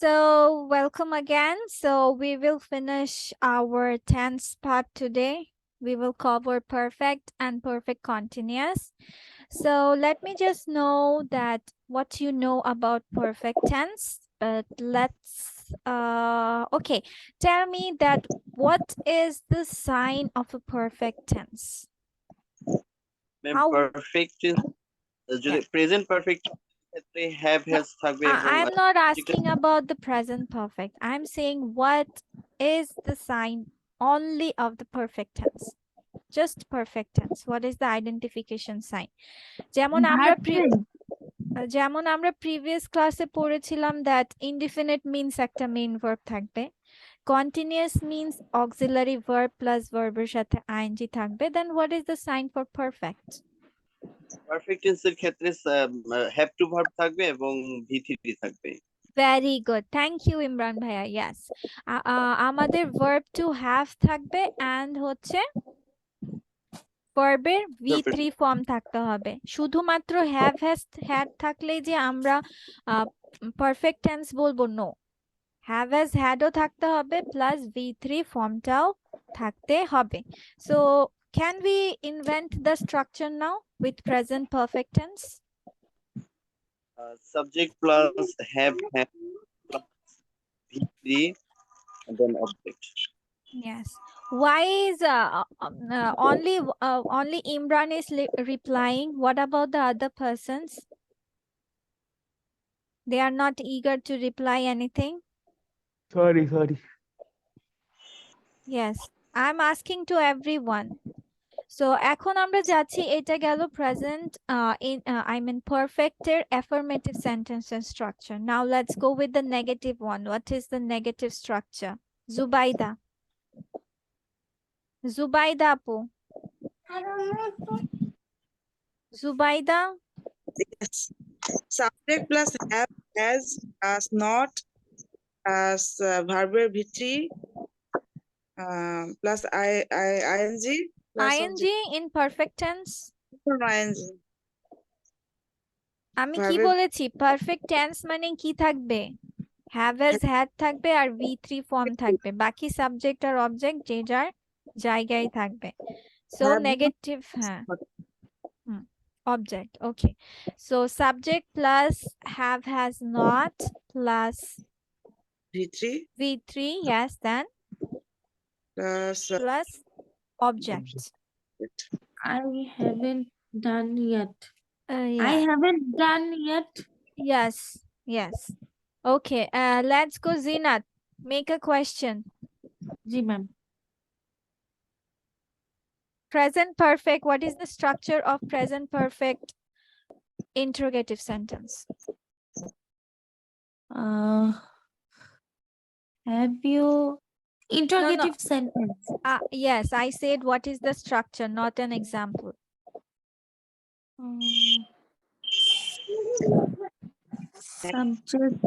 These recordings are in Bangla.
So, welcome again. So, we will finish our tense part today. We will cover perfect and perfect continuous. So, let me just know that what you know about perfect tense. But okay, tell me that what is the sign of a perfect tense? Ma'am, How? perfect tense যদি Yeah. প্রেজেন্ট পারফেক্ট ক্ষেত্রে হ্যাভ No, হ্যাজ থাকবে এবং I'm not asking about the present perfect. I'm saying what is the sign only of the perfect tense. Just perfect tense. What is the identification sign? যেমন আমরা previous ক্লাসে পড়েছিলাম that indefinite means একটা main verb থাকবে, continuous means auxiliary verb plus verb এর সাথে ing থাকবে, then what is the sign for perfect? Perfect টেন্সের ক্ষেত্রে হ্যাভ টু ভার্ব থাকবে এবং ভি3 থাকবে। Very good. Thank you, Imran Bhaiya. Yes. আমাদের verb to have থাকবে and হচ্ছে verb এর V3 ফর্ম থাকতে হবে। শুধুমাত্র have has had থাকলেই যে আমরা perfect tense বলবো, no. have has had ও থাকতে হবে plus V3 ফর্মটাও থাকতে হবে। So, can we invent the structure now with present perfect tense? Subject plus have plus V3 and then object. Yes. Why is only Imran is replying? What about the other persons? They are not eager to reply anything. Sorry. Yes, I'm asking to everyone. So এখন আমরা যাচ্ছি, এটা গেল present I mean perfect এর affirmative sentence and structure. Now let's go with the negative one. What is the negative structure? Zubaida Apu. Zubaida. Yes. Subject plus have, has, does not, as verb V3 plus ing plus ing in perfect tense. ing. আমি কি বলেছি, পারফেক্ট টেন্স মানে কি থাকবে? হ্যাভ হ্যাজ হ্যাড থাকবে আর V3 ফর্ম থাকবে, বাকি সাবজেক্ট আর অবজেক্ট যে যার জায়গায় থাকবে। সো নেগেটিভ, হ্যাঁ, object. Okay, so subject plus have has not plus V3, yes, then plus object. I haven't done yet. Yeah. I haven't done yet. Yes. Okay, let's go, Zinat. Make a question. Ji ma'am. Present perfect. What is the structure of present perfect interrogative sentence? Have you interrogative sentence? Yes, I said what is the structure, not an example. Subject.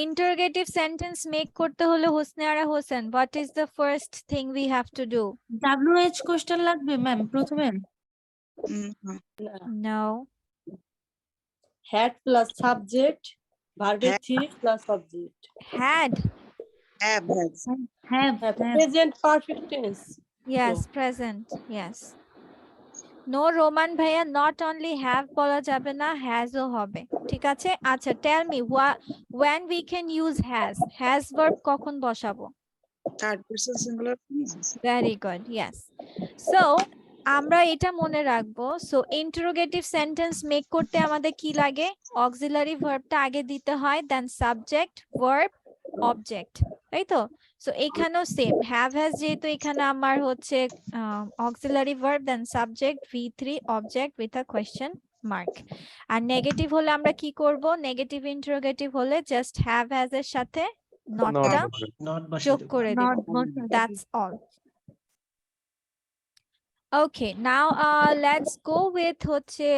Interrogative sentence make korte hole Hosne ara Hosen, what is the first thing we have to do? WH question লাগবে ma'am প্রথমে? No. Had plus subject, verb 3 plus subject. Had. Have. Present perfect tense. Yes, present. Yes. No, Roman bhaiya, not only have bola jabe na, has o hobe. ঠিক আছে? আচ্ছা, tell me when we can use has verb কখন বসাবো? Third person singular. Very good. Yes. So, আমরা এটা মনে রাখবো। So, interrogative sentence make করতে আমাদের কি লাগে? Auxiliary verb-টা আগে দিতে হয়, then subject, verb, object. তাই তো? So, এখানেও same. Have has যেহেতু এখানে আমার হচ্ছে auxiliary verb, then subject, V3, object with a question mark. R negative হলে আমরা কি করব? Negative interrogative হলে just have has এর সাথে notটা যোগ করে দেব. That's all. Okay, now let's go with হচ্ছে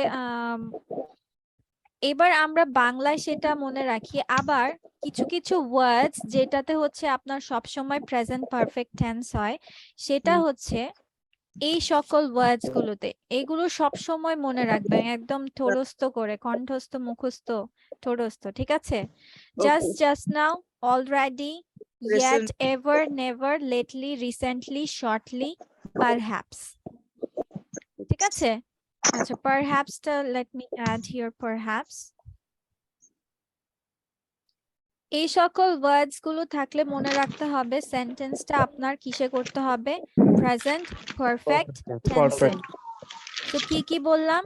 এবার আমরা বাংলায় সেটা মনে রাখি। আবার কিছু ওয়ার্ডস যেটাতে হচ্ছে আপনার সব সময় প্রেজেন্ট পারফেক্ট টেন্স হয়, সেটা হচ্ছে এই সকল ওয়ার্ডস গুলোতে, এগুলো সব সময় মনে রাখবেন একদম ঠোরস্থ করে, কণ্ঠস্থ, মুখস্থ, ঠোরস্থ, ঠিক আছে? just now, already, yet, Recent. ever, never, lately, recently, shortly, perhaps, ঠিক আছে? আচ্ছা, perhaps টা let me add here, perhaps. এই সকল ওয়ার্ডস গুলো থাকলে মনে রাখতে হবে সেন্টেন্সটা আপনার কিসে করতে হবে, প্রেজেন্ট পারফেক্ট টেন্সে। তো কি বললাম?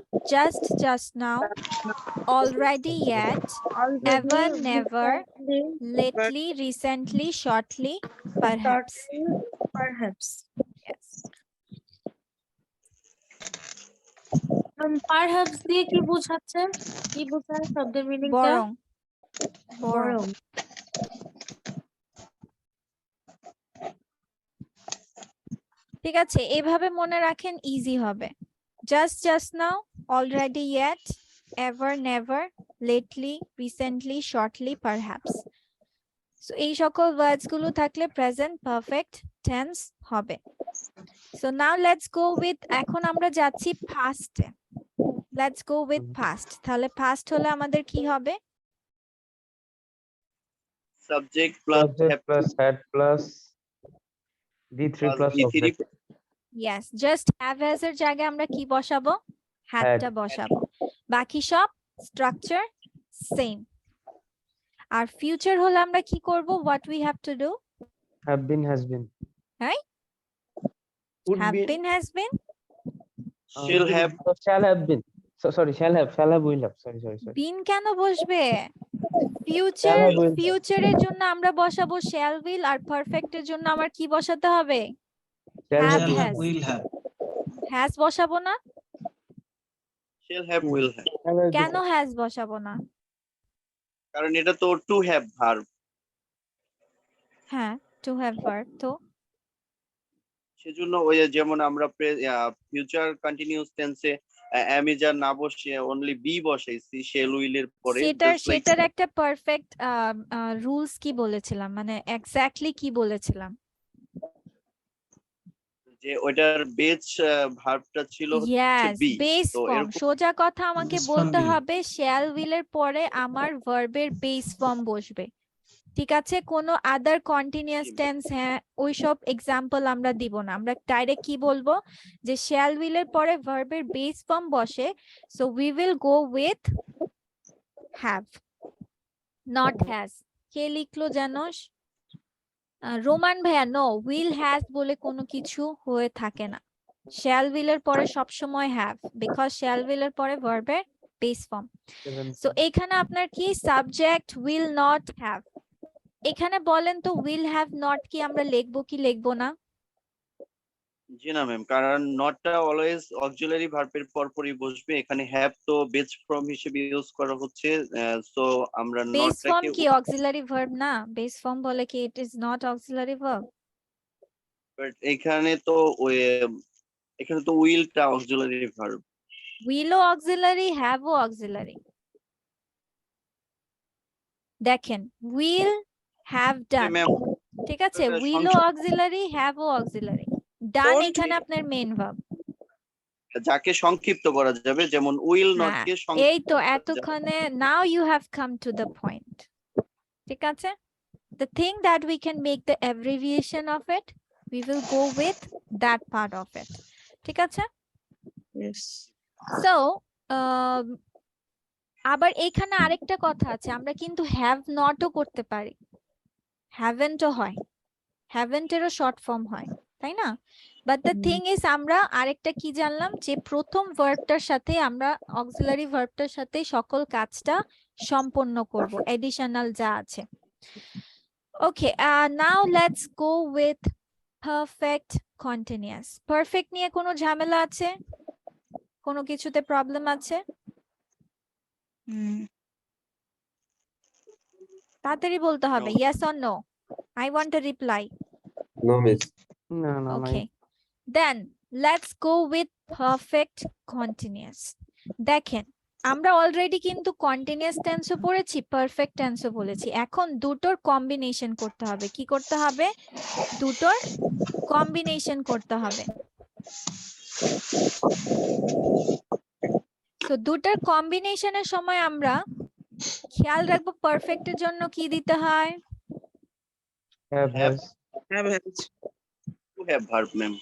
just now, already, yet, ever, never, lately, recently, shortly, perhaps. Perhaps. Yes. Perhaps দিয়ে কি বোঝাচ্ছে? কি বোঝায় শব্দের মিনিংটা? বরং, বরং। ঠিক আছে, এভাবে মনে রাখেন, ইজি হবে। just now, already, yet, ever, never, lately, recently, shortly, perhaps. So এই সকল ওয়ার্ডস গুলো থাকলে প্রেজেন্ট পারফেক্ট টেন্স হবে। So now let's go with, এখন আমরা যাচ্ছি পাস্টে। Let's go with past. তাহলে past হলে আমাদের কি হবে? Subject plus Subject plus had plus V3 plus object. Yes, just have as এর জায়গায় আমরা কি বসাবো? had টা বসাবো। বাকি সব স্ট্রাকচার সেম। আর ফিউচার হলে আমরা কি করব? What we have to do? Have been, has been. Right? Would Have be. been, has been. Shall have. Shall have been. So sorry, shall have, will have. Sorry. Been কেন বসবে? Shall have, will have. ফিউচারের জন্য আমরা বসাবো shall will, আর পারফেক্টের জন্য আমার কি বসাতে হবে? Shall have, have, has. will have. has বসাবো না? shall have, will have. Shall have কেন been. has বসাবো না? কারণ এটা তো টু হ্যাভ ভার্ব, হ্যাঁ, to have verb, তো সেজন্য ওই যেমন আমরা ফিউচার কন্টিনিউয়াস টেন্সে am is আর না বসে অনলি বি বসাইছি শেল উইল এর পরে। সেটার একটা পারফেক্ট রুলস কি বলেছিলাম, মানে এক্স্যাক্টলি কি বলেছিলাম? যে ওটার বেস ভার্বটা ছিল হচ্ছে ইয়েস, বি। বেস তো ফর্ম। এরকম সোজা কথা আমাকে Base বলতে form be. হবে শ্যাল উইল এর পরে আমার ভার্বের বেস ফর্ম বসবে, ঠিক আছে? কোনো আদার কন্টিনিউয়াস টেন্স, হ্যাঁ ওইসব এক্সাম্পল আমরা দিব না, আমরা ডাইরেক্ট কি বলবো যে শ্যাল উইল এর পরে ভার্বের বেস ফর্ম বসে, so we will go with have, not has. কে লিখলো জানোস? রোমান ভাইয়া, নো, উইল হ্যাজ বলে কোনো কিছু হয়ে থাকে না। শ্যাল উইল এর পরে সবসময় হ্যাভ, বিকজ শ্যাল উইল এর পরে ভার্বের বেস ফর্ম। সো এখানে আপনার কি সাবজেক্ট উইল নট হ্যাভ, এখানে বলেন তো উইল হ্যাভ নট কি আমরা লিখবো কি লিখবো না? জি না ম্যাম, কারণ নটটা অলওয়েজ অক্সিলারি ভার্বের পরপরই বসবে। এখানে হ্যাভ তো বেস ফর্ম হিসেবে ইউজ করা হচ্ছে, সো আমরা বেস ফর্ম নটটাকে কি অক্সিলারি ভার্ব না? বেস ফর্ম বলে কি it is not auxiliary verb? But এখানে তো উইলটা অক্সিলারি ভার্ব। উইলও অক্সিলারি, হ্যাভও অক্সিলারি। দেখেন, উইল, হ্যাভ ডান, ম্যাম ঠিক আছে? উইলও অক্সিলারি, হ্যাভও অক্সিলারি। ডান Don't এখানে we- আপনার মেইন ভার্ব। যাকে সংক্ষিপ্ত করা যাবে, যেমন উইল নট হ্যাঁ, কে এই তো এতক্ষণে, now you have come to the point, ঠিক আছে? The thing that we can make the abbreviation of it, we will go with that part of it, ঠিক আছে? Yes. So আবার এখানে আরেকটা কথা আছে, আমরা কিন্তু হ্যাভ নটও করতে পারি, হ্যাভেন্টও হয়, হ্যাভেন্টেরও শর্ট ফর্ম হয়, তাই না? বাট দ্য থিং ইজ, আমরা আরেকটা কি জানলাম, যে প্রথম ভার্বটার সাথে আমরা অক্সিলারি ভার্বটার সাথে সকল কাজটা সম্পন্ন করব, এডিশনাল যা আছে। Okay, now let's go with perfect continuous. Perfect নিয়ে কোনো ঝামেলা আছে? কোনো কিছুতে প্রবলেম আছে? তাড়াতাড়ি বলতে হবে, yes or no. I want a reply. No miss. No. Okay, then let's go with perfect continuous. দেখেন, আমরা অলরেডি কিন্তু কন্টিনিউয়াস টেন্সও পড়েছি, পারফেক্ট টেন্সও বলেছি। এখন দুটোর কম্বিনেশন করতে হবে। কি করতে হবে? দুটোর কম্বিনেশন করতে হবে। সো দুটার কম্বিনেশনের সময় আমরা খেয়াল রাখবো পারফেক্টের জন্য কি দিতে হয়? Have has. Have has. To have verb ma'am.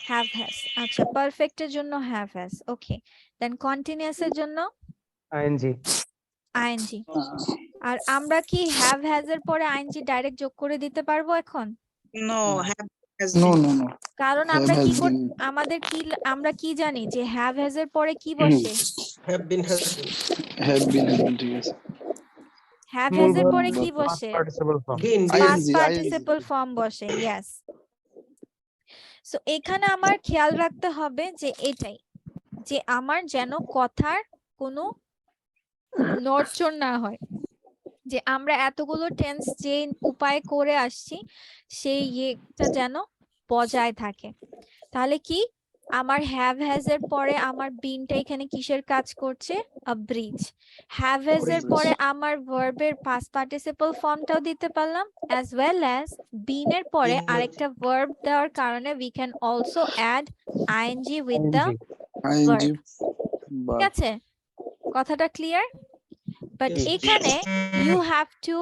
Have has. আচ্ছা, পারফেক্টের জন্য have has. Okay, then continuous এর জন্য ing. আইএনজি। আর আমরা কি হ্যাভ হ্যাজ এর পরে আইএনজি ডাইরেক্ট যোগ করে দিতে পারবো এখন? No, have has No, been. no, no. কারণ Have আমরা কি has been. আমাদের কি আমরা কি জানি যে হ্যাভ হ্যাজ এর পরে কি বসে? Have been, has been. Have been, has been, ঠিক আছে। হ্যাভ মূল হ্যাজ এর verb পরে কি past বসে? participle form. Past ING, participle form বসে। ইয়েস। সো এখানে আমার খেয়াল রাখতে হবে যে এটাই, যে আমার যেন কথার কোনো নড়চড় না হয়, যে আমরা এতগুলো টেন্স যে উপায় করে আসছি সেই ইয়েটা যেন বজায় থাকে। তাহলে কি আমার হ্যাভ হ্যাজ এর পরে আমার বিনটা এখানে কিসের কাজ করছে? আ ব্রিজ। হ্যাভ হ্যাজ এর পরে আমার ভার্বের পাস্ট পার্টিসিপল ফর্মটাও দিতে পারলাম, অ্যাজ ওয়েল অ্যাজ বিনের পরে আরেকটা ভার্ব দেওয়ার কারণে we can also add ING with the ing. Verb. ING, ঠিক আছে, কথাটা ক্লিয়ার? But Yes. এখানে you have to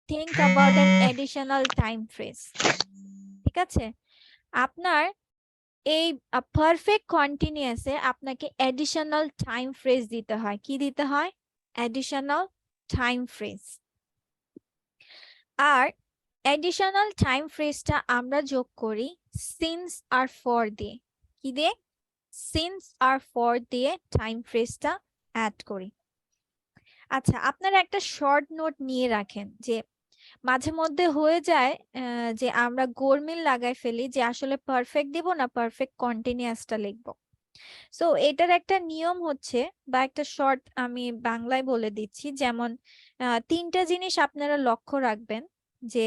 think about an additional time phrase. ঠিক আছে, আপনার এই পারফেক্ট কন্টিনিউয়াসে আপনাকে এডিশনাল টাইম ফ্রেজ দিতে হয়। কি দিতে হয়? Additional time phrase. আর এডিশনাল টাইম ফ্রেজটা আমরা যোগ করি সিন্স আর ফর দিয়ে। কি দিয়ে? সিন্স আর ফর দিয়ে টাইম ফ্রেজটা অ্যাড করি। আচ্ছা, আপনারা একটা শর্ট নোট নিয়ে রাখেন, যে মাঝে মধ্যে হয়ে যায় যে আমরা গোলমিল লাগাই ফেলি যে আসলে পারফেক্ট দিব না পারফেক্ট কন্টিনিউয়াসটা লিখবো। সো এটার একটা নিয়ম হচ্ছে, বা একটা শর্ট আমি বাংলায় বলে দিচ্ছি, যেমন তিনটা জিনিস আপনারা লক্ষ্য রাখবেন, যে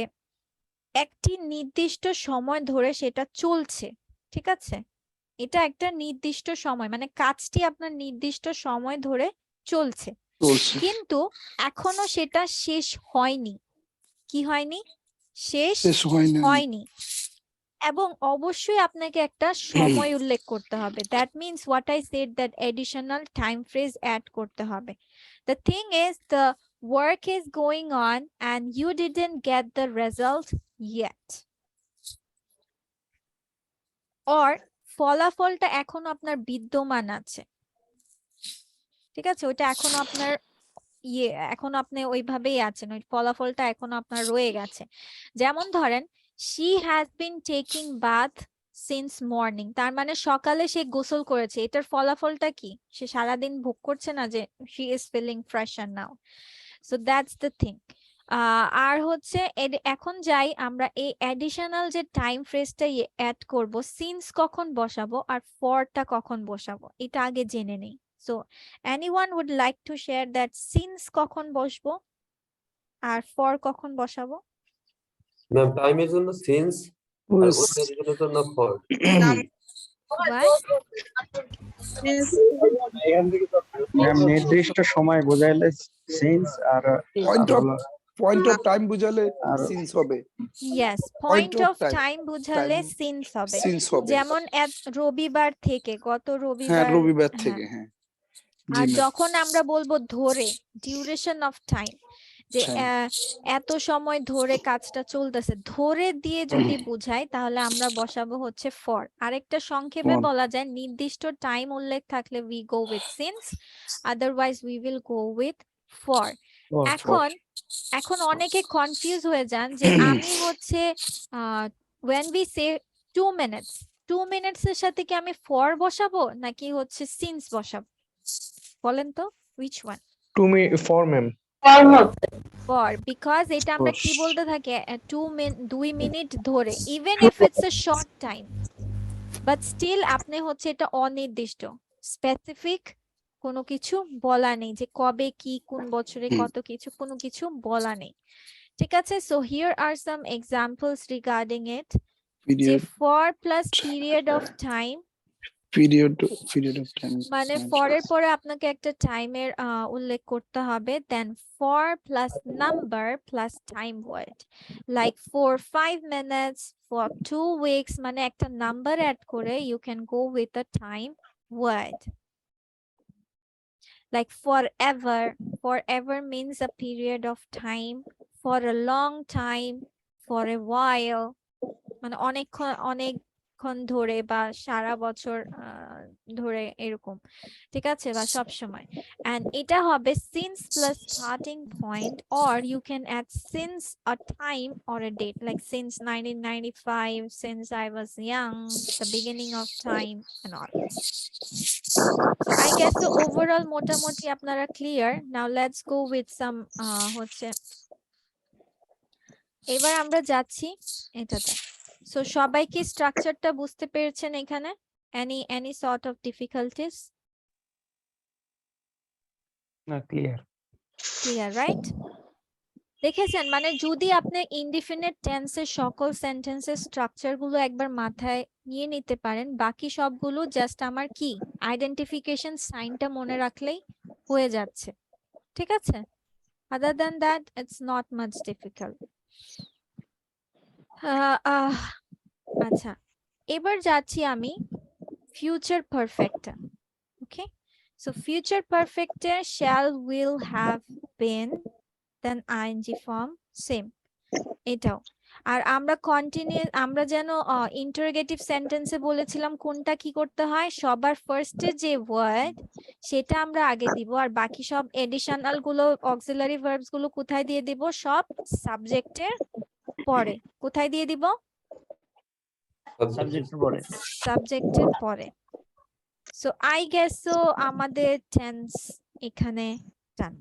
একটি নির্দিষ্ট সময় ধরে সেটা চলছে। ঠিক আছে, এটা একটা নির্দিষ্ট সময়, মানে কাজটি আপনার নির্দিষ্ট সময় ধরে চলছে, চলছে। কিন্তু এখনো সেটা শেষ হয়নি। কি হয়নি? শেষ শেষ হয় নাই। হয়নি। এবং অবশ্যই আপনাকে একটা সময় উল্লেখ করতে হবে। That means what I said, that additional time phrase add করতে হবে। The thing is the work is going on and you didn't get the result yet. Or ফলাফলটা এখনো আপনার বিদ্যমান আছে। ঠিক আছে, ওইটা এখনো আপনার এখনো আপনি ওইভাবেই আছেন, ওই ফলাফলটা এখনো আপনার রয়ে গেছে। যেমন ধরেন, she has been taking bath since morning, তার মানে সকালে সে গোসল করেছে। এটার ফলাফলটা কি? সে সারাদিন ভোগ করছে না যে she is feeling fresher now. So that's the thing. আর হচ্ছে এখন যাই আমরা এই অ্যাডিশনাল যে টাইম ফ্রেজটা অ্যাড করব, সিন্স কখন বসাবো আর ফরটা কখন বসাবো এটা আগে জেনে নেই। So anyone would like to share that since কখন বসবো আর for কখন বসাবো? ম্যাম টাইমের জন্য সিন্স আর ওয়েদারের জন্য ফর। What? ম্যাম নির্দিষ্ট সময় বোঝাইলে সিন্স আর পয়েন্ট অফ টাইম বুঝালে আর সিন্স হবে। Yes, Point point of of time. time বুঝালে Time. সিন্স হবে। সিন্স হবে। যেমন রবিবার থেকে, গত হ্যাঁ, রবিবার। রবিবার হ্যাঁ। থেকে। হ্যাঁ, আর জি ম্যাম। যখন আমরা বলবো ধরে, ডিউরেশন অফ টাইম, যে এত সময় ধরে কাজটা চলতেছে, ধরে দিয়ে যদি বুঝাই তাহলে আমরা বসাবো হচ্ছে ফর। আরেকটা সংক্ষেপে For. বলা যায়, নির্দিষ্ট টাইম উল্লেখ থাকলে we go with since, otherwise we will go with for. এখন অনেকে কনফিউজ হয়ে যান যে আমি হচ্ছে when we say 2 minutes, 2 minutes এর সাথে কি আমি ফর বসাবো নাকি হচ্ছে সিন্স বসাবো? বলেন তো, which one? For ma'am. For, because এটা আমরা কি For. বলতে থাকি 2 মিনিট ধরে, even if it's a short time, but still আপনি হচ্ছে এটা অনির্দিষ্ট, স্পেসিফিক কোনো কিছু বলা নেই যে কবে কি কোন বছরে কত কিছু, কোনো কিছু বলা নেই। ঠিক আছে, so here are some examples regarding it. যে Period. for plus period of time Period of time. মানে for এর পরে আপনাকে একটা টাইমের উল্লেখ করতে হবে, then for plus number plus time word, like for 5 minutes, for 2 weeks, মানে একটা নাম্বার অ্যাড করে you can go with a time word. Like forever means a period of time, for a long time, for a while, মানে অনেকক্ষণ ধরে বা সারা বছর ধরে এরকম, ঠিক আছে, বা সব সময়। and এটা হবে since plus starting point, or you can add since a time or a date, like since 1995, since I was young, the beginning of time and all. So I guess so overall মোটামুটি আপনারা clear. Now let's go with some হচ্ছে এবার আমরা যাচ্ছি এটাতে। সো সবাই কি স্ট্রাকচারটা বুঝতে পেরেছেন এখানে? any sort of difficulties? না, ক্লিয়ার। Clear, right? দেখেছেন, মানে যদি আপনি ইনডিফিনিট টেন্সের সকল সেন্টেন্সের স্ট্রাকচার গুলো একবার মাথায় নিয়ে নিতে পারেন, বাকি সবগুলো জাস্ট আমার কি আইডেন্টিফিকেশন সাইনটা মনে রাখলেই হয়ে যাচ্ছে, ঠিক আছে? Other than that it's not much difficult. আচ্ছা, এবার যাচ্ছি আমি future perfect. Okay, so future পারফেক্টে shall, will, have, been, then ing form same এটাও। আর আমরা যেন ইন্টারোগেটিভ সেন্টেন্সে বলেছিলাম কোনটা কি করতে হয়, সবার ফার্স্টে যে ওয়ার্ড সেটা আমরা আগে দিব, আর বাকি সব এডিশনাল গুলো অক্সিলারি ভার্বস গুলো কোথায় দিয়ে দিব, সব সাবজেক্টের পরে। কোথায় দিয়ে দিব? সাবজেক্টের পরে। সাবজেক্টের পরে। সো আই গেস সো আমাদের টেন্স এখানে ডান।